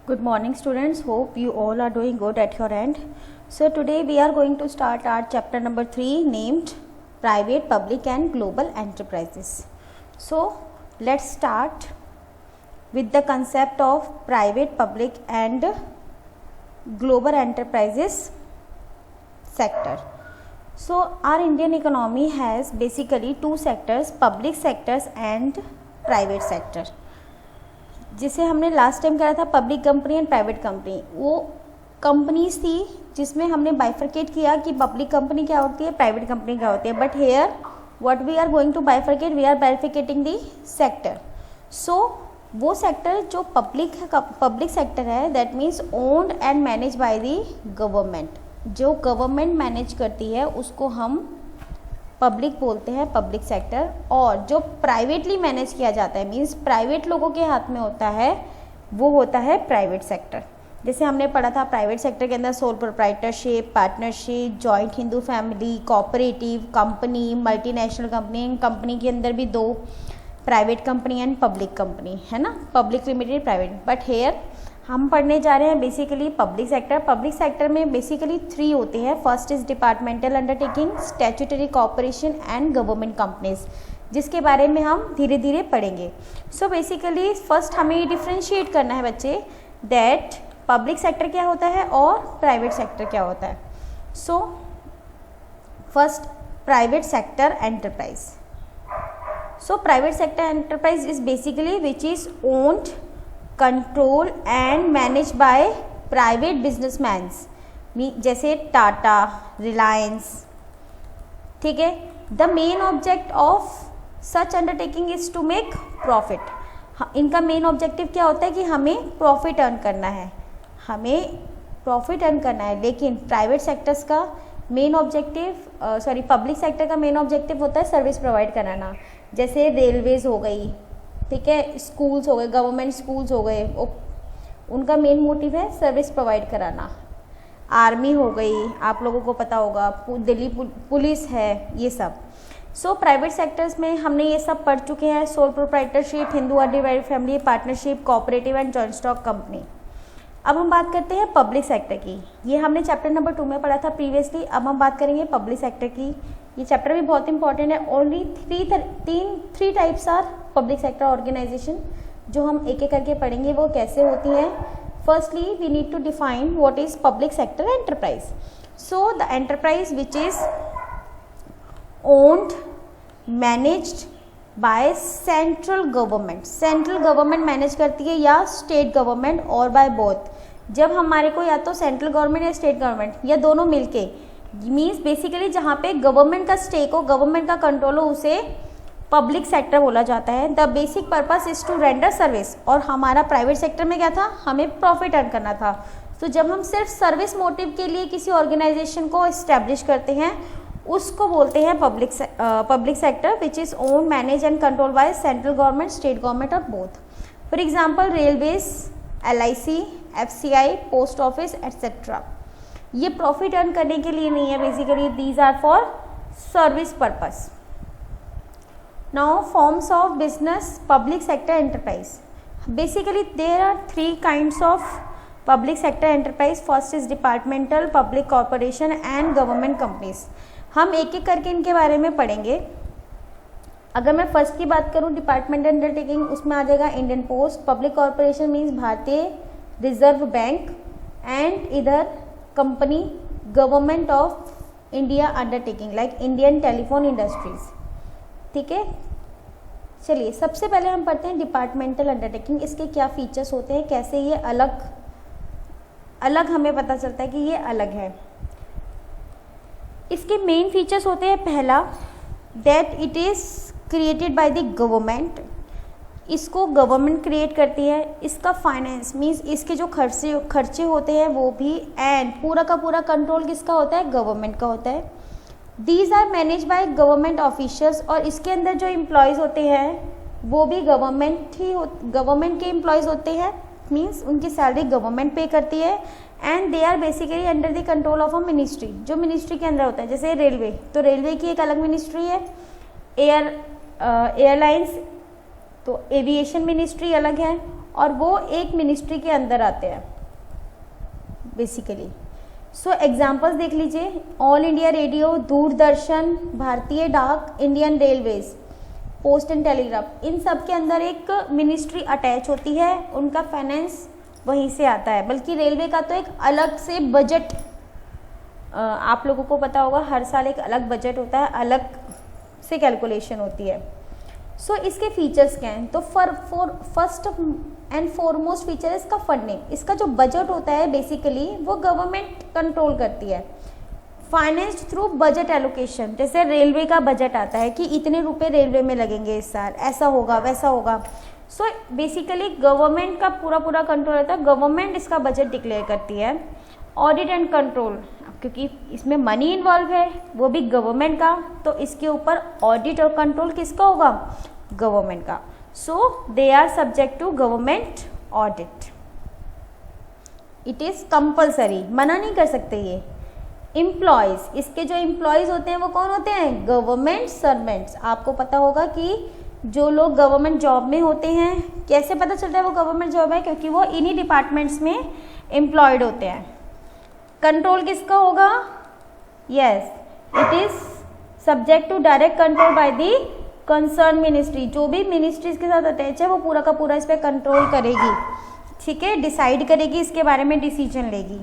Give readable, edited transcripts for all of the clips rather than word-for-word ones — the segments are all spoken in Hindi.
Good morning students, hope you all are doing good at your end. So today we are going to start our chapter number 3 named Private, Public and Global Enterprises. So let's start with the concept of private, public and global enterprises sector. So our Indian economy has basically two sectors, public sectors and private sector. जिसे हमने लास्ट टाइम करा था public company and private company, वो कंपनीज थी जिसमें हमने बाइफरकेट किया कि पब्लिक कंपनी क्या होती है, प्राइवेट कंपनी क्या होती है. But here what we are going to bifurcate, we are bifurcating the sector. So वो सेक्टर जो पब्लिक सेक्टर है that means owned and manage by the government. जो गवर्नमेंट मैनेज करती है उसको हम पब्लिक बोलते हैं, पब्लिक सेक्टर. और जो प्राइवेटली मैनेज किया जाता है मीन्स प्राइवेट लोगों के हाथ में होता है वो होता है प्राइवेट सेक्टर. जैसे हमने पढ़ा था प्राइवेट सेक्टर के अंदर sole proprietorship, partnership, joint Hindu family, cooperative, company, multinational company. Company के अंदर भी दो, private company and public company है ना, public limited, private. But here हम पढ़ने जा रहे हैं basically public sector. Public sector में बेसिकली 3 होते हैं. First is departmental undertaking, statutory corporation and government companies, जिसके बारे में हम धीरे धीरे पढ़ेंगे. सो बेसिकली फर्स्ट हमें डिफ्रेंशिएट करना है बच्चे दैट पब्लिक सेक्टर क्या होता है और प्राइवेट सेक्टर क्या होता है. So first private sector enterprise. So private sector enterprise is basically which is owned, control and manage by private businessmans, जैसे टाटा, रिलायंस. ठीक है. The main object of such undertaking is to make profit. इनका मेन ऑब्जेक्टिव क्या होता है कि हमें प्रॉफिट अर्न करना है, हमें प्रॉफिट अर्न करना है. लेकिन प्राइवेट सेक्टर्स का मेन ऑब्जेक्टिव पब्लिक सेक्टर का मेन ऑब्जेक्टिव होता है सर्विस प्रोवाइड कराना. जैसे रेलवेज हो गई, ठीक है, स्कूल्स हो गए, गवर्नमेंट स्कूल्स हो गए, उनका मेन मोटिव है सर्विस प्रोवाइड कराना. आर्मी हो गई, आप लोगों को पता होगा, दिल्ली पुलिस है, ये सब. सो प्राइवेट सेक्टर्स में हमने ये सब पढ़ चुके हैं. Sole proprietorship, Hindu divided family, partnership, cooperative and joint stock company. अब हम बात करते हैं पब्लिक सेक्टर की. ये हमने चैप्टर नंबर 2 में पढ़ा था प्रीवियसली. अब हम बात करेंगे पब्लिक सेक्टर की. ये चैप्टर भी बहुत इंपॉर्टेंट है. Only three types are public sector organisation, जो हम एक एक करके पढ़ेंगे वो कैसे होती हैं. Firstly we need to define what is public sector enterprise. So the enterprise which is owned, managed by central government. Central government manage करती है या स्टेट गवर्नमेंट और बाय बोथ. जब हमारे को या तो सेंट्रल गवर्नमेंट या स्टेट गवर्नमेंट या दोनों मिलके, मीन्स बेसिकली जहाँ पे गवर्नमेंट का स्टेक हो, गवर्नमेंट का कंट्रोल हो, उसे पब्लिक सेक्टर बोला जाता है. The basic purpose is to render service. और हमारा प्राइवेट सेक्टर में क्या था, हमें प्रॉफिट अर्न करना था. तो जब हम सिर्फ सर्विस मोटिव के लिए किसी ऑर्गेनाइजेशन को इस्टेब्लिश करते हैं उसको बोलते हैं public sector which is own, manage and control by central government, state government और both. For example railways, LIC, FCI, post office etcetera. ये प्रॉफिट अर्न करने के लिए नहीं है, basically these are for service purpose. Now forms of business public sector enterprise. Basically there are 3 kinds of public sector enterprise. First is departmental, public corporation and government companies. हम एक एक करके इनके बारे में पढ़ेंगे. अगर मैं फर्स्ट की बात करूं डिपार्टमेंटल अंडरटेकिंग, उसमें आ जाएगा Indian post. Public corporation means भारतीय रिजर्व बैंक. एंड इधर company government of India undertaking like Indian telephone industries. ठीक है. चलिए सबसे पहले हम पढ़ते हैं डिपार्टमेंटल अंडरटेकिंग. इसके क्या फीचर्स होते हैं, कैसे ये अलग हमें पता चलता है कि ये अलग है. इसके मेन फीचर्स होते हैं, पहला that it is created by the government. इसको गवर्नमेंट क्रिएट करती है. इसका फाइनेंस मीन्स इसके जो खर्चे होते हैं वो भी, एंड पूरा का पूरा कंट्रोल किसका होता है, गवर्नमेंट का होता है. These are manage by government officials. और इसके अंदर जो एम्प्लॉयज़ होते हैं वो भी गवर्नमेंट के एम्प्लॉयज़ होते हैं. मीन्स उनकी सैलरी गवर्नमेंट पे करती है. And they are basically under the control of a ministry, जो मिनिस्ट्री के अंदर होता है. जैसे रेलवे, तो रेलवे की एक अलग मिनिस्ट्री है. एयरलाइंस तो एविएशन मिनिस्ट्री अलग है. और वो एक मिनिस्ट्री के अंदर आते हैं बेसिकली। सो एग्जाम्पल्स देख लीजिए, ऑल इंडिया रेडियो, दूरदर्शन, भारतीय डाक, Indian railways, post and telegraph, इन सब के अंदर एक मिनिस्ट्री अटैच होती है, उनका फाइनेंस वहीं से आता है। बल्कि रेलवे का तो एक अलग से बजट, आप लोगों को पता होगा हर साल एक अलग बजट होता है, अलग से कैलकुलेशन होती है। सो इसके फीचर्स क्या हैं? तो फर्स्ट एंड फॉरमोस्ट फीचर है इसका फंडिंग। इसका जो बजट होता है बेसिकली वो गवर्नमेंट कंट्रोल करती है, फाइनेंस्ड थ्रू बजट एलोकेशन। जैसे रेलवे का बजट आता है कि इतने रुपए रेलवे में लगेंगे इस साल, ऐसा होगा वैसा होगा। सो बेसिकली गवर्नमेंट का पूरा कंट्रोल रहता है, गवर्नमेंट इसका बजट डिक्लेयर करती है। ऑडिट एंड कंट्रोल, क्योंकि इसमें मनी इन्वॉल्व है, वो भी गवर्नमेंट का, तो इसके ऊपर ऑडिट और कंट्रोल किसका होगा? गवर्नमेंट का। So they are subject to government audit. It is compulsory, मना नहीं कर सकते ये। एम्प्लॉयज, इसके जो एम्प्लॉयज होते हैं वो कौन होते हैं? Government servants. आपको पता होगा कि जो लोग गवर्नमेंट जॉब में होते हैं, कैसे पता चलता है वो गवर्नमेंट जॉब है? क्योंकि वो इन्हीं डिपार्टमेंट्स में एम्प्लॉयड होते हैं। कंट्रोल किसका होगा? Yes, it is subject to direct control by the concern ministry. जो भी मिनिस्ट्रीज के साथ अटैच है वो पूरा का पूरा इस पर कंट्रोल करेगी, ठीक है, डिसाइड करेगी, इसके बारे में डिसीजन लेगी।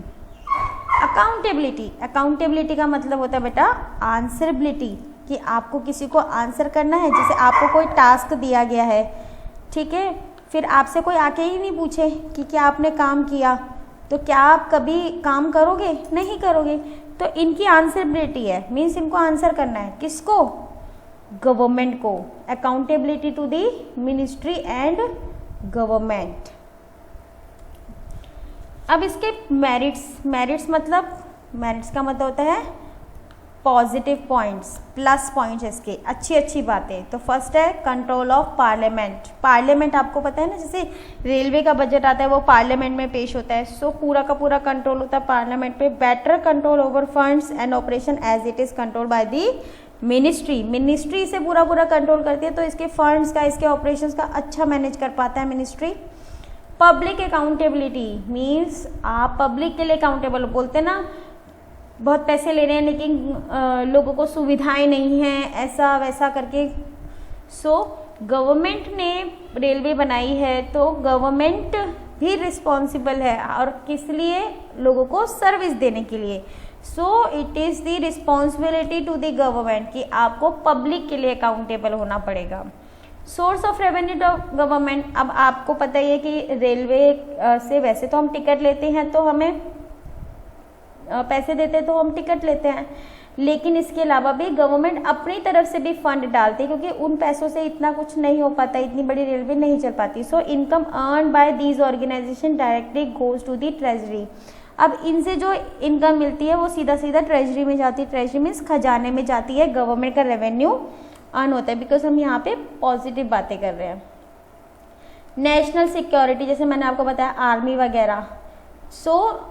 अकाउंटेबिलिटी, अकाउंटेबिलिटी का मतलब होता है बेटा आंसरेबिलिटी, कि आपको किसी को आंसर करना है। जैसे आपको कोई टास्क दिया गया है, ठीक है, फिर आपसे कोई आके ही नहीं पूछे कि क्या आपने काम किया, तो क्या आप कभी काम करोगे? नहीं करोगे। तो इनकी आंसरेबिलिटी है, मीन्स इनको आंसर करना है। किसको? गवर्नमेंट को। Accountability to the ministry and government. अब इसके मेरिट्स मतलब, मेरिट्स का मतलब होता है पॉजिटिव पॉइंट्स, प्लस पॉइंट्स, इसके अच्छी बातें। तो फर्स्ट है कंट्रोल ऑफ पार्लियामेंट। पार्लियामेंट आपको पता है ना, जैसे रेलवे का बजट आता है वो पार्लियामेंट में पेश होता है। सो पूरा का पूरा कंट्रोल होता है पार्लियामेंट पे। Better control over funds and operation as it is control by the ministry. Ministry से पूरा कंट्रोल करती है, तो इसके फंड्स का, इसके ऑपरेशंस का अच्छा मैनेज कर पाता है मिनिस्ट्री। पब्लिक अकाउंटेबिलिटी मीन्स आप पब्लिक के लिए अकाउंटेबल, बोलते ना बहुत पैसे ले रहे हैं लेकिन लोगों को सुविधाएं नहीं हैं, ऐसा वैसा करके। सो गवर्नमेंट ने रेलवे बनाई है तो गवर्नमेंट भी रिस्पॉन्सिबल है, और किस लिए? लोगों को सर्विस देने के लिए। So it is the responsibility to the government कि आपको पब्लिक के लिए अकाउंटेबल होना पड़ेगा। Source of revenue of government, अब आपको पता ही है कि रेलवे से वैसे तो हम टिकट लेते हैं, तो हमें पैसे देते हैं तो हम टिकट लेते हैं, लेकिन इसके अलावा भी गवर्नमेंट अपनी तरफ से भी फंड डालती है, क्योंकि उन पैसों से इतना कुछ नहीं हो पाता, इतनी बड़ी रेलवे नहीं चल पाती। So income earn by these organisation directly goes to the treasury. अब इनसे जो इनकम मिलती है वो सीधा ट्रेजरी में जाती है। ट्रेजरी मीन्स खजाने में जाती है, गवर्नमेंट का रेवेन्यू अर्न होता है। बिकॉज हम यहाँ पे पॉजिटिव बातें कर रहे हैं। नेशनल सिक्योरिटी, जैसे मैंने आपको बताया आर्मी वगैरह। So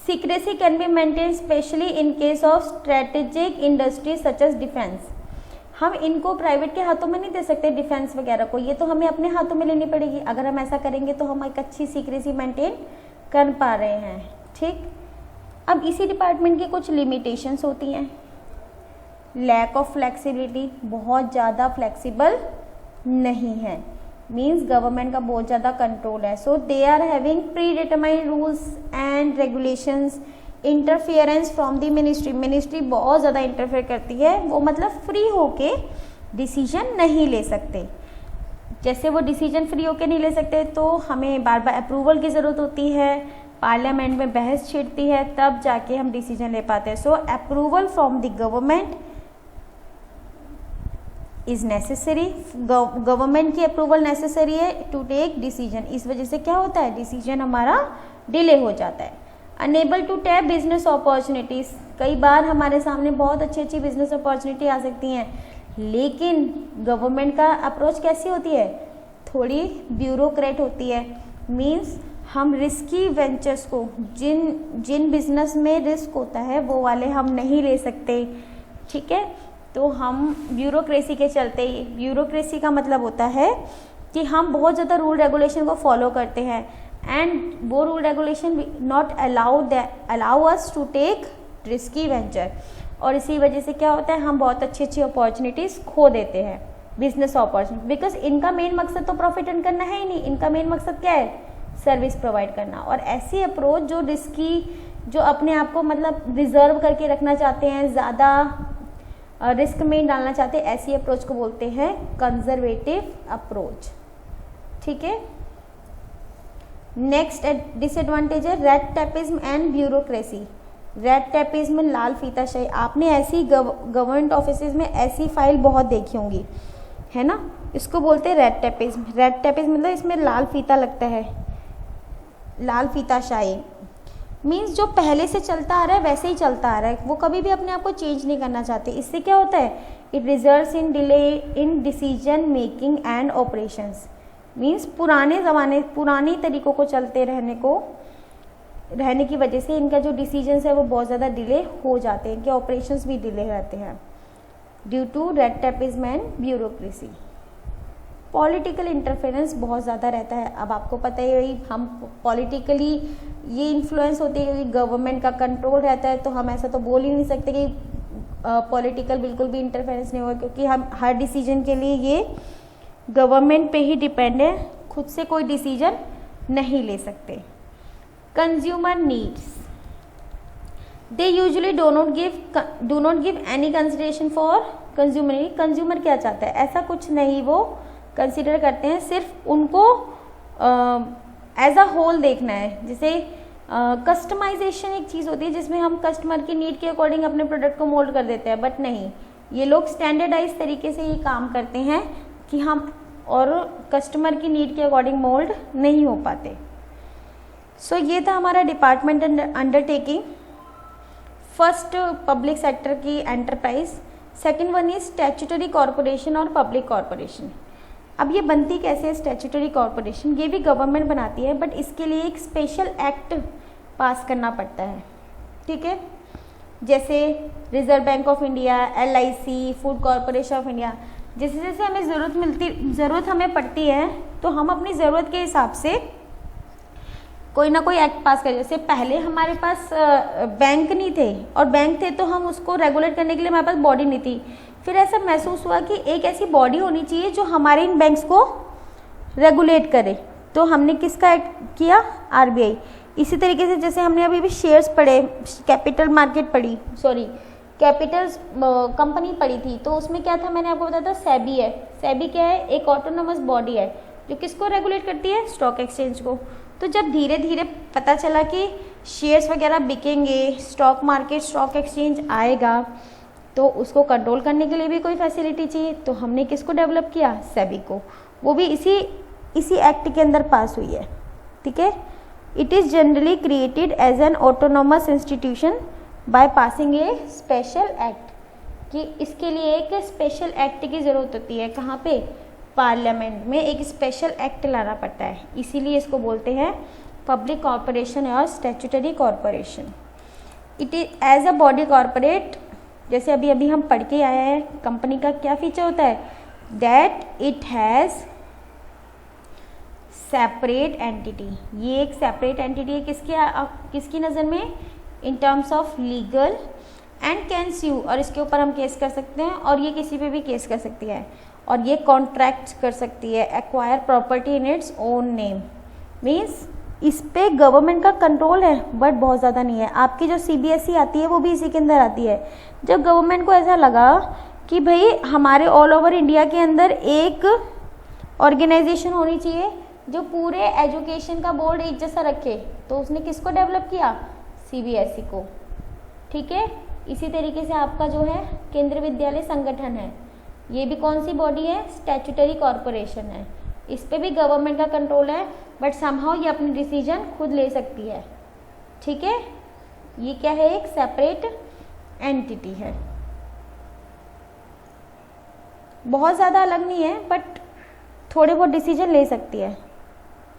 secrecy can be maintain specially in case of strategic industry such as defence. हम इनको प्राइवेट के हाथों में नहीं दे सकते डिफेंस वगैरह को, ये तो हमें अपने हाथों में लेनी पड़ेगी। अगर हम ऐसा करेंगे तो हम एक अच्छी सीक्रेसी मेंटेन कर पा रहे हैं, ठीक। अब इसी डिपार्टमेंट की कुछ लिमिटेशंस होती हैं। लैक ऑफ फ्लेक्सिबिलिटी, बहुत ज़्यादा फ्लेक्सिबल नहीं है, मीन्स गवर्नमेंट का बहुत ज़्यादा कंट्रोल है। So they are having predetermined rules and regulations. Interference from the ministry, ministry बहुत ज़्यादा इंटरफेयर करती है, वो मतलब फ्री होके डिसीजन नहीं ले सकते। जैसे वो डिसीजन फ्री होके नहीं ले सकते तो हमें बार बार अप्रूवल की ज़रूरत होती है, पार्लियामेंट में बहस छिड़ती है, तब जाके हम डिसीजन ले पाते हैं। So approval from the government is necessary, government की अप्रूवल नेसेसरी है टू टेक डिसीजन। इस वजह से क्या होता है, डिसीजन हमारा डिले हो जाता है। Unable to tap business opportunities, कई बार हमारे सामने बहुत अच्छी बिजनेस अपॉर्चुनिटी आ सकती हैं, लेकिन गवर्नमेंट का अप्रोच कैसी होती है, थोड़ी ब्यूरोक्रेट होती है। मीन्स हम रिस्की वेंचर्स को, जिन बिजनेस में रिस्क होता है वो वाले हम नहीं ले सकते, ठीक है। तो हम ब्यूरोक्रेसी के चलते ही, ब्यूरोक्रेसी का मतलब होता है कि हम बहुत ज़्यादा रूल रेगुलेशन को फॉलो करते हैं एंड वो rule regulation not allow us to take risky venture, और इसी वजह से क्या होता है, हम बहुत अच्छी अच्छी अपॉर्चुनिटीज़ खो देते हैं, बिजनेस अपॉर्चुनिटी, बिकॉज इनका मेन मकसद तो प्रॉफिट अर्न करना है ही नहीं, इनका मेन मकसद क्या है, सर्विस प्रोवाइड करना। और ऐसी अप्रोच जो रिस्की, जो अपने आप को मतलब रिजर्व करके रखना चाहते हैं, ज़्यादा रिस्क में डालना चाहते हैं, ऐसी अप्रोच को बोलते हैं कंजर्वेटिव अप्रोच। ठीक है। नेक्स्ट डिसएडवांटेज है red tapism and bureaucracy. Red tapism, लाल फीताशाही, आपने ऐसी गवर्नमेंट ऑफिसेज में ऐसी फाइल बहुत देखी होंगी, है ना, इसको बोलते हैं रेड टेपिज्म। रेड टेपिज्म मतलब इसमें लाल फीता लगता है, लाल फीताशाही मीन्स जो पहले से चलता आ रहा है वैसे ही चलता आ रहा है, वो कभी भी अपने आप को चेंज नहीं करना चाहते। इससे क्या होता है, it results in delay in decision making and operations, means पुराने तरीकों को चलते रहने की वजह से इनका जो डिसीजंस है वो बहुत ज़्यादा डिले हो जाते हैं, इनके ऑपरेशंस भी डिले रहते हैं due to red tapism and bureaucracy. Political interference बहुत ज़्यादा रहता है। अब आपको पता ही है, हम पॉलिटिकली ये इन्फ्लुएंस होती है क्योंकि गवर्नमेंट का कंट्रोल रहता है, तो हम ऐसा तो बोल ही नहीं सकते कि पॉलिटिकल बिल्कुल भी इंटरफेरेंस नहीं होगा, क्योंकि हम हर डिसीजन के लिए ये गवर्नमेंट पे ही डिपेंड है, खुद से कोई डिसीजन नहीं ले सकते। Consumer needs, they usually do not give any consideration for consumer need. Consumer क्या चाहता है, ऐसा कुछ नहीं वो कंसिडर करते हैं, सिर्फ उनको एज अ होल देखना है। जैसे कस्टमाइजेशन एक चीज़ होती है जिसमें हम कस्टमर की नीड के अकॉर्डिंग अपने प्रोडक्ट को मोल्ड कर देते हैं, बट नहीं, ये लोग स्टैंडर्डाइज तरीके से ये काम करते हैं कि हम और कस्टमर की नीड के अकॉर्डिंग मोल्ड नहीं हो पाते। सो ये था हमारा department undertaking. First public sector की enterprise, second one is statutory corporation और पब्लिक कॉरपोरेशन। अब ये बनती कैसे है स्टैट्यूटरी कॉरपोरेशन, ये भी गवर्नमेंट बनाती है, बट इसके लिए एक स्पेशल एक्ट पास करना पड़ता है। ठीक है, जैसे reserve bank of India, LIC, food corporation of India, जैसे जैसे हमें ज़रूरत हमें पड़ती है तो हम अपनी ज़रूरत के हिसाब से कोई ना कोई एक्ट पास करें। जैसे पहले हमारे पास बैंक नहीं थे, और बैंक थे तो हम उसको रेगुलेट करने के लिए हमारे पास बॉडी नहीं थी। फिर ऐसा महसूस हुआ कि एक ऐसी बॉडी होनी चाहिए जो हमारे इन बैंक्स को रेगुलेट करे, तो हमने किसका एक्ट किया, RBI। इसी तरीके से जैसे हमने अभी भी शेयर्स पढ़े, कैपिटल कंपनी पढ़ी थी, तो उसमें क्या था, मैंने आपको बताया था सेबी है। सेबी क्या है, एक ऑटोनोमस बॉडी है जो किसको रेगुलेट करती है, स्टॉक एक्सचेंज को। तो जब धीरे धीरे पता चला कि शेयर्स वगैरह बिकेंगे, स्टॉक मार्केट, स्टॉक एक्सचेंज आएगा, तो उसको कंट्रोल करने के लिए भी कोई फैसिलिटी चाहिए, तो हमने किसको डेवलप किया, सेबी को। वो भी इसी एक्ट के अंदर पास हुई है। ठीक है, it is generally created as an autonomous institution by passing a special act, कि इसके लिए एक स्पेशल एक्ट की ज़रूरत होती है। कहाँ पे, पार्लियामेंट में एक स्पेशल एक्ट लाना पड़ता है, इसीलिए इसको बोलते हैं पब्लिक कॉरपोरेशन और statutory corporation. It is as a body corporate, जैसे अभी हम पढ़ के आए हैं, कंपनी का क्या फीचर होता है, that it has separate entity. ये एक सेपरेट एंटिटी है किसकी नज़र में, in terms of legal, and can sue, और इसके ऊपर हम केस कर सकते हैं, और ये किसी पे भी केस कर सकती है, और ये कॉन्ट्रैक्ट कर सकती है, acquire property in its own name. Means इस पे गवर्नमेंट का कंट्रोल है, बट बहुत ज़्यादा नहीं है। आपकी जो CBSE आती है वो भी इसी के अंदर आती है। जब गवर्नमेंट को ऐसा लगा कि भाई हमारे ऑल ओवर इंडिया के अंदर एक ऑर्गेनाइजेशन होनी चाहिए जो पूरे एजुकेशन का बोर्ड एक जैसा रखे, तो उसने किसको डेवलप किया, CBSE को। ठीक है, इसी तरीके से आपका जो है केंद्रीय विद्यालय संगठन है, ये भी कौन सी बॉडी है, स्टैट्यूटरी कॉरपोरेशन है। इस पे भी गवर्नमेंट का कंट्रोल है, बट समहाउ ये अपनी डिसीजन खुद ले सकती है। ठीक है, ये क्या है, एक सेपरेट एंटिटी है, बहुत ज़्यादा अलग नहीं है, बट थोड़े बहुत डिसीजन ले सकती है।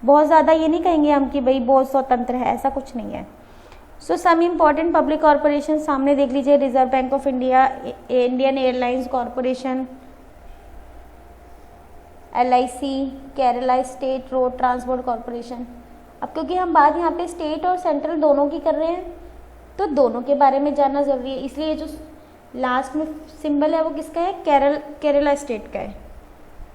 बहुत ज़्यादा ये नहीं कहेंगे हम कि भाई बहुत स्वतंत्र है, ऐसा कुछ नहीं है। सो सम इम्पॉर्टेंट पब्लिक कॉरपोरेशन सामने देख लीजिए, reserve bank of India, Indian airlines corporation, LIC, Kerala state road transport corporation. अब क्योंकि हम बात यहाँ पे स्टेट और सेंट्रल दोनों की कर रहे हैं तो दोनों के बारे में जानना ज़रूरी है, इसलिए जो लास्ट में सिंबल है वो किसका है, केरला स्टेट का है।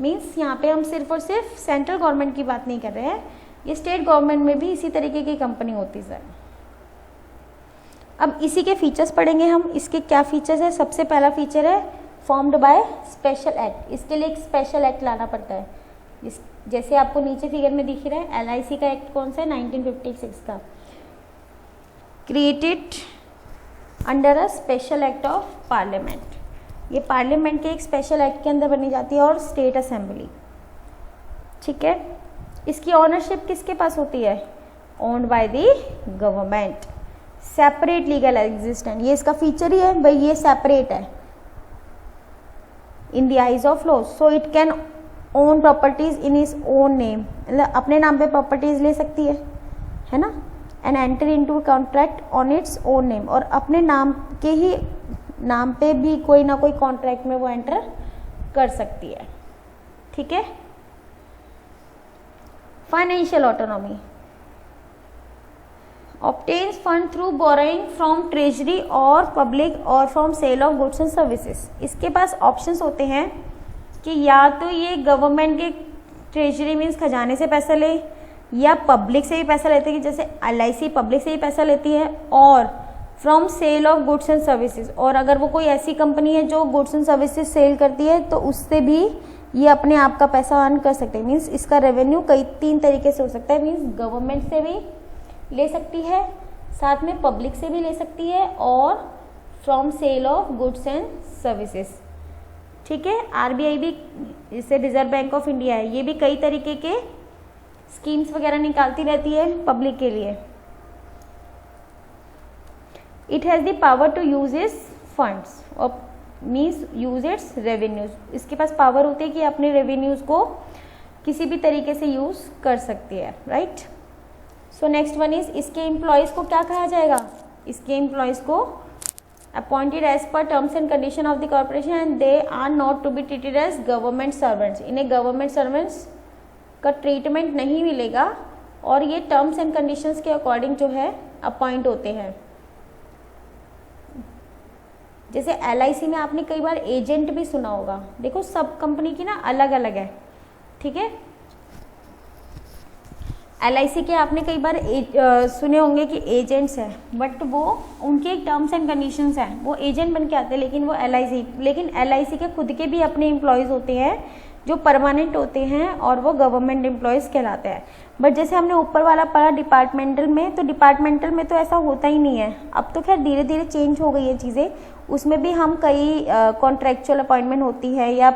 मीन्स यहाँ पे हम सिर्फ और सिर्फ सेंट्रल गवर्नमेंट की बात नहीं कर रहे हैं, ये स्टेट गवर्नमेंट में भी इसी तरीके की कंपनी होती है। अब इसी के फीचर्स पढ़ेंगे हम। इसके क्या फीचर्स है, सबसे पहला फीचर है फॉर्म्ड बाय स्पेशल एक्ट। इसके लिए एक स्पेशल एक्ट लाना पड़ता है, जैसे आपको नीचे फिगर में दिख रहा है। LIC का एक्ट कौन सा है, 1956 का, created under a special act of parliament. ये पार्लियामेंट के एक स्पेशल एक्ट के अंदर बनी जाती है और स्टेट असेंबली, ठीक है। इसकी ऑनरशिप किसके पास होती है, owned by the government, separate legal existence. ये इसका फीचर ही है भाई, ये सेपरेट है in the eyes of law, so it can own properties in is own name, मतलब अपने नाम पे प्रॉपर्टीज ले सकती है ना। And enter into contract on its own name, और अपने नाम के ही नाम पे भी कोई ना कोई कॉन्ट्रैक्ट में वो एंटर कर सकती है, ठीक है। Financial autonomy, obtains fund through borrowing from treasury or public or from sale of goods and services। इसके पास ऑप्शंस होते हैं कि या तो ये गवर्नमेंट के ट्रेजरी मीन्स खजाने से पैसा ले, या पब्लिक से भी पैसा लेते हैं, जैसे LIC पब्लिक से भी पैसा लेती है, और from sale of goods and services, और अगर वो कोई ऐसी कंपनी है जो गुड्स एंड सर्विसेज सेल करती है तो उससे भी ये अपने आप का पैसा अर्न कर सकते हैं। मीन्स इसका रेवेन्यू कई 3 तरीके से हो सकता है, मीन्स गवर्नमेंट से भी ले सकती है, साथ में पब्लिक से भी ले सकती है, और from sale of goods and services, ठीक है। RBI भी, जिसे रिजर्व बैंक ऑफ इंडिया है, ये भी कई तरीके के स्कीम्स वगैरह निकालती रहती है पब्लिक के लिए। It has the power to use its funds और मीन्स यूज इट्स रेवेन्यूज। इसके पास पावर होती है कि अपने रेवेन्यूज को किसी भी तरीके से यूज कर सकती है, right. So next one is, इसके एम्प्लॉयज़ को क्या कहा जाएगा, इसके एम्प्लॉयज़ को appointed as per terms and condition of the corporation and they are not to be treated as government servants. इन्हें गवर्नमेंट सर्वेंट्स का ट्रीटमेंट नहीं मिलेगा, और ये टर्म्स एंड कंडीशंस के अकॉर्डिंग जो है अपॉइंट होते हैं। जैसे LIC में आपने कई बार एजेंट भी सुना होगा, देखो सब कंपनी की ना अलग अलग है, ठीक है। LIC के आपने कई बार सुने होंगे कि एजेंट्स हैं, बट वो उनके टर्म्स एंड कंडीशंस हैं, वो एजेंट बन के आते हैं, लेकिन वो LIC के खुद के भी अपने एम्प्लॉयज़ होते हैं जो परमानेंट होते हैं, और वो गवर्नमेंट एम्प्लॉयज़ कहलाते हैं। बट जैसे हमने ऊपर वाला पढ़ा डिपार्टमेंटल में, तो डिपार्टमेंटल में तो ऐसा होता ही नहीं है। अब तो खैर धीरे धीरे चेंज हो गई है चीज़ें, उसमें भी हम कई कॉन्ट्रैक्चुअल अपॉइंटमेंट होती है, या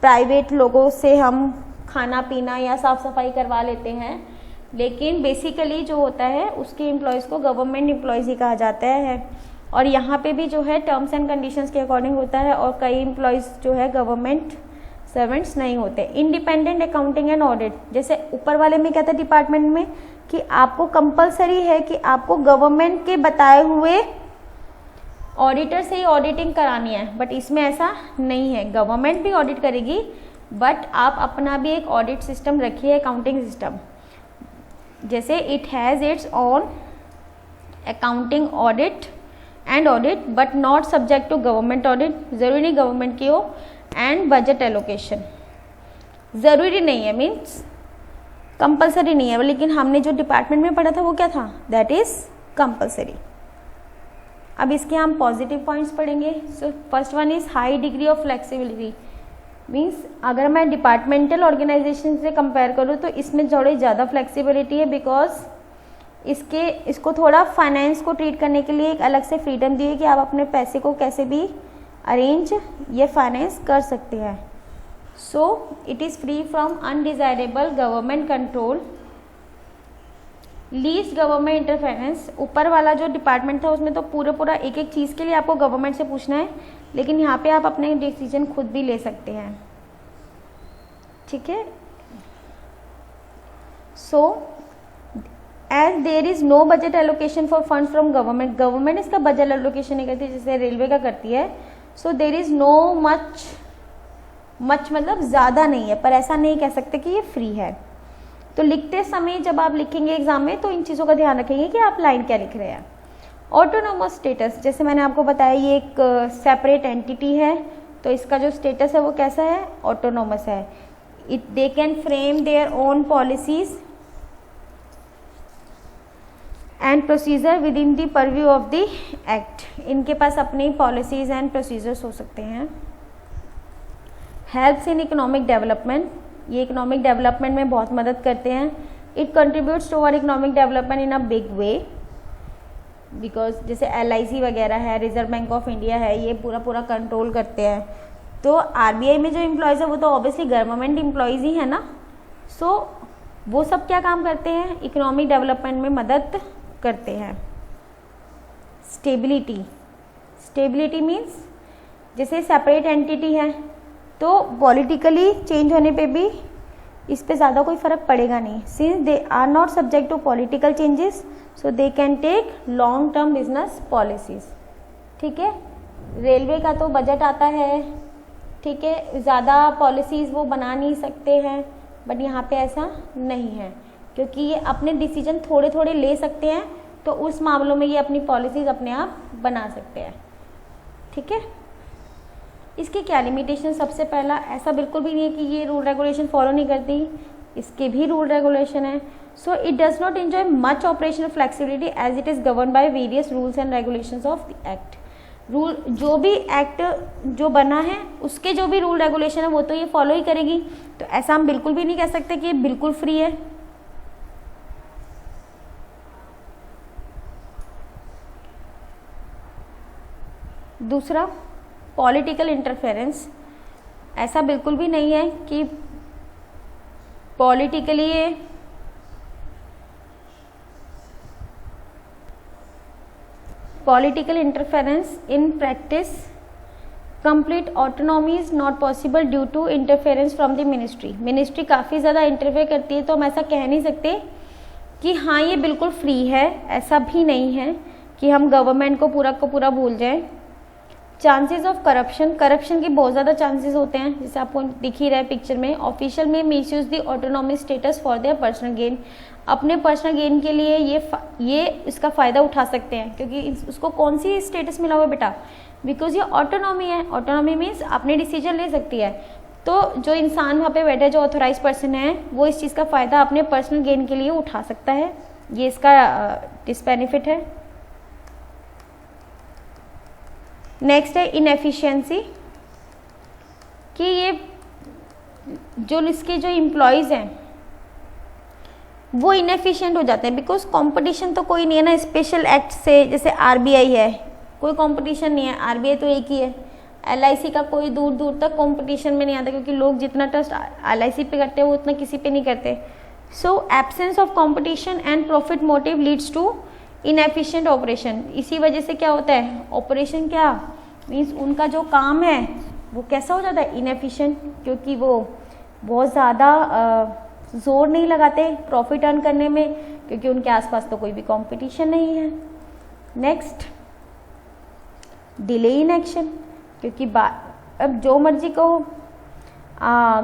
प्राइवेट लोगों से हम खाना पीना या साफ सफाई करवा लेते हैं, लेकिन बेसिकली जो होता है उसके एम्प्लॉयज़ को गवर्नमेंट एम्प्लॉयज़ ही कहा जाता है। और यहाँ पे भी जो है टर्म्स एंड कंडीशंस के अकॉर्डिंग होता है, और कई एम्प्लॉयज़ जो है गवर्नमेंट सर्वेंट्स नहीं होते। इंडिपेंडेंट अकाउंटिंग एंड ऑडिट, जैसे ऊपर वाले में क्या था डिपार्टमेंट में कि आपको कंपलसरी है कि आपको गवर्नमेंट के बताए हुए ऑडिटर से ही ऑडिटिंग करानी है, बट इसमें ऐसा नहीं है। गवर्नमेंट भी ऑडिट करेगी, बट आप अपना भी एक ऑडिट सिस्टम रखिए, अकाउंटिंग सिस्टम। जैसे it has its own accounting audit and audit but not subject to government audit, ज़रूरी नहीं गवर्नमेंट की हो। एंड बजट एलोकेशन, ज़रूरी नहीं है, मीन्स कंपलसरी नहीं है, लेकिन हमने जो डिपार्टमेंट में पढ़ा था वो क्या था, दैट इज़ कंपलसरी। अब इसके हम पॉजिटिव पॉइंट्स पढ़ेंगे। So first one is high degree of flexibility, means अगर मैं डिपार्टमेंटल ऑर्गेनाइजेशन से कंपेयर करूँ तो इसमें थोड़ी ज़्यादा फ्लेक्सिबिलिटी है, बिकॉज इसको थोड़ा फाइनेंस को ट्रीट करने के लिए एक अलग से फ्रीडम दी है कि आप अपने पैसे को कैसे भी अरेंज ये फाइनेंस कर सकते हैं। सो it is free from undesirable government control, least government interference. ऊपर वाला जो डिपार्टमेंट था उसमें तो पूरा एक एक चीज़ के लिए आपको गवर्नमेंट से पूछना है, लेकिन यहाँ पे आप अपने डिसीजन खुद भी ले सकते हैं, ठीक है। So as there is no budget allocation for fund from government इसका बजट एलोकेशन नहीं करती जैसे रेलवे का करती है। So there is no much much मतलब ज़्यादा नहीं है, पर ऐसा नहीं कह सकते कि ये फ्री है। तो लिखते समय जब आप लिखेंगे एग्जाम में तो इन चीज़ों का ध्यान रखेंगे कि आप लाइन क्या लिख रहे हैं। ऑटोनोमस स्टेटस, जैसे मैंने आपको बताया ये एक सेपरेट एंटिटी है, तो इसका जो स्टेटस है वो कैसा है, ऑटोनोमस है। They can frame their own policies and procedure within the purview of the act. इनके पास अपनी पॉलिसीज एंड प्रोसीजर्स हो सकते हैं। हेल्प्स इन इकोनॉमिक डेवलपमेंट, ये इकोनॉमिक डेवलपमेंट में बहुत मदद करते हैं। It contributes to our economic development in a big way, because जैसे LIC वगैरह है, रिजर्व बैंक ऑफ इंडिया है, ये पूरा कंट्रोल करते हैं। तो RBI में जो एम्प्लॉयज़ है वो तो ऑब्वियसली गवर्नमेंट एम्प्लॉयज़ ही है ना, सो वो सब क्या काम करते हैं, इकोनॉमिक डेवलपमेंट में मदद करते हैं। स्टेबिलिटी, स्टेबिलिटी मीन्स जैसे सेपरेट एंटिटी है तो पॉलिटिकली चेंज होने पे भी इस पे ज़्यादा कोई फ़र्क पड़ेगा नहीं, since they are not subject to political changes, so they can take long term business policies. ठीक है, रेलवे का तो बजट आता है, ठीक है, ज़्यादा पॉलिसीज़ वो बना नहीं सकते हैं, बट यहाँ पे ऐसा नहीं है क्योंकि ये अपने डिसीजन थोड़े थोड़े ले सकते हैं, तो उस मामलों में ये अपनी पॉलिसीज़ अपने आप बना सकते हैं। ठीक है, इसकी क्या लिमिटेशन, सबसे पहला ऐसा बिल्कुल भी नहीं है कि ये रूल रेगुलेशन फॉलो नहीं करती, इसके भी रूल रेगुलेशन है। So it does not enjoy much operational flexibility as it is govern by various rules and regulations of the act. Rule जो भी एक्ट जो बना है उसके जो भी रूल रेगुलेशन है वो तो ये फॉलो ही करेगी, तो ऐसा हम बिल्कुल भी नहीं कह सकते कि ये बिल्कुल फ्री है। दूसरा, पॉलिटिकल इंटरफेरेंस, ऐसा बिल्कुल भी नहीं है कि political interference in practice complete autonomy is not possible due to interference from the ministry. Ministry काफ़ी ज़्यादा इंटरफेयर करती है, तो हम ऐसा कह नहीं सकते कि हाँ ये बिल्कुल फ्री है, ऐसा भी नहीं है कि हम गवर्नमेंट को पूरा भूल जाएं। चांसेस ऑफ करप्शन, करप्शन के बहुत ज़्यादा चांसेस होते हैं, जैसे आपको दिख ही रहा है पिक्चर में। ऑफिशियल में misuse the autonomic status for their personal gain, अपने पर्सनल गेन के लिए ये इसका फ़ायदा उठा सकते हैं, क्योंकि उसको कौन सी स्टेटस मिला हुआ है बेटा, बिकॉज ये ऑटोनॉमी है। ऑटोनॉमी मीन्स अपने डिसीजन ले सकती है, तो जो इंसान वहाँ पे बैठे जो ऑथोराइज पर्सन है वो इस चीज़ का फ़ायदा अपने पर्सनल गेन के लिए उठा सकता है, ये इसका डिसबेनिफिट है। नेक्स्ट है इनएफिशिएंसी, कि ये जो इसके जो एम्प्लॉयज़ हैं वो इनएफिशिएंट हो जाते हैं, बिकॉज कंपटीशन तो कोई नहीं है ना स्पेशल एक्ट से। जैसे RBI है, कोई कंपटीशन नहीं है, RBI तो एक ही है। LIC का कोई दूर दूर तक कंपटीशन में नहीं आता, क्योंकि लोग जितना ट्रस्ट LIC पे करते हैं वो उतना किसी पे नहीं करते। So absence of competition and profit motive leads to inefficient operation. इसी वजह से क्या होता है, ऑपरेशन क्या मीन्स उनका जो काम है वो कैसा हो जाता है, इनएफिशिएंट, क्योंकि वो बहुत ज़्यादा जोर नहीं लगाते प्रॉफिट अर्न करने में, क्योंकि उनके आसपास तो कोई भी कंपटीशन नहीं है। नेक्स्ट, डिले इन एक्शन, क्योंकि अब जो मर्जी कहो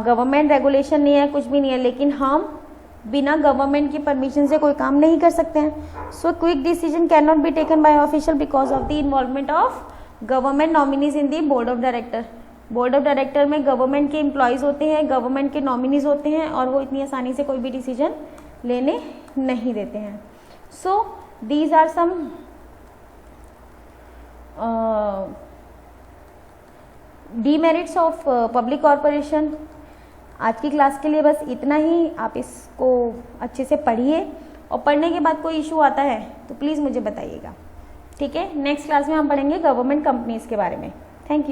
गवर्नमेंट रेगुलेशन नहीं है, कुछ भी नहीं है, लेकिन हम बिना गवर्नमेंट की परमिशन से कोई काम नहीं कर सकते हैं। So quick decision can not be taken by official because of the involvement of government nominees in the board of director. Board of director में गवर्नमेंट के एम्प्लॉयज़ होते हैं, गवर्नमेंट के नॉमिनीज होते हैं, और वो इतनी आसानी से कोई भी डिसीजन लेने नहीं देते हैं। So these are some demerits of public corporation. आज की क्लास के लिए बस इतना ही, आप इसको अच्छे से पढ़िए, और पढ़ने के बाद कोई इशू आता है तो प्लीज़ मुझे बताइएगा। ठीक है, नेक्स्ट क्लास में हम पढ़ेंगे गवर्नमेंट कंपनीज के बारे में। Thank you.